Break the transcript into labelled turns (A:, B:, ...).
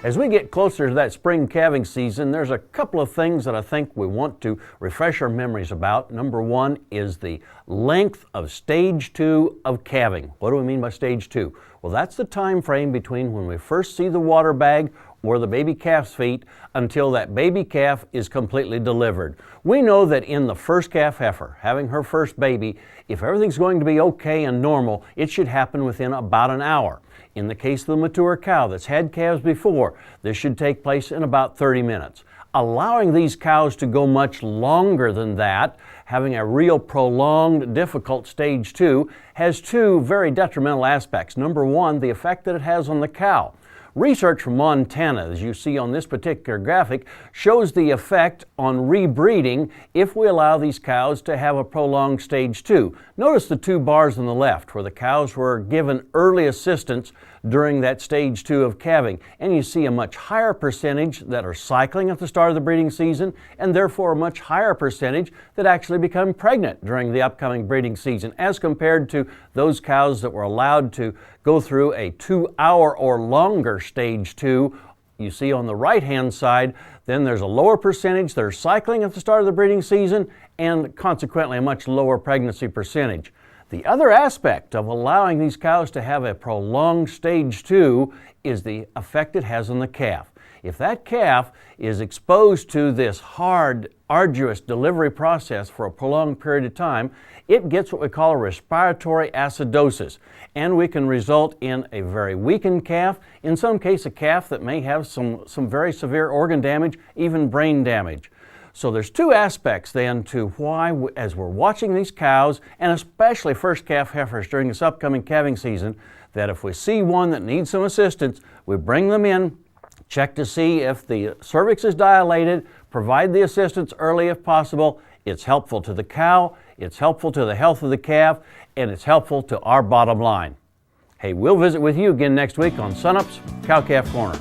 A: As we get closer to that spring calving season, there's a couple of things that I think we want to refresh our memories about. Number one is the length of stage 2 of calving. What do we mean by stage 2? Well, that's the time frame between when we first see the water bag or the baby calf's feet until that baby calf is completely delivered. We know that in the first calf heifer, having her first baby, if everything's going to be okay and normal, it should happen within about an hour. In the case of the mature cow that's had calves before, this should take place in about 30 minutes. Allowing these cows to go much longer than that, having a real prolonged, difficult stage 2, has two very detrimental aspects. Number one, the effect that it has on the cow. Research from Montana, as you see on this particular graphic, shows the effect on rebreeding if we allow these cows to have a prolonged stage 2. Notice the two bars on the left where the cows were given early assistance during that stage 2 of calving, and you see a much higher percentage that are cycling at the start of the breeding season, and therefore a much higher percentage that actually become pregnant during the upcoming breeding season, as compared to those cows that were allowed to go through a 2-hour or longer stage 2. You see on the right-hand side, then there's a lower percentage that are cycling at the start of the breeding season, and consequently a much lower pregnancy percentage. The other aspect of allowing these cows to have a prolonged stage 2 is the effect it has on the calf. If that calf is exposed to this hard, arduous delivery process for a prolonged period of time, it gets what we call a respiratory acidosis, and we can result in a very weakened calf, in some case a calf that may have some very severe organ damage, even brain damage. So there's two aspects then to why, as we're watching these cows, and especially first calf heifers during this upcoming calving season, that if we see one that needs some assistance, we bring them in, check to see if the cervix is dilated, provide the assistance early if possible. It's helpful to the cow, it's helpful to the health of the calf, and it's helpful to our bottom line. Hey, we'll visit with you again next week on Sunup's Cow-Calf Corner.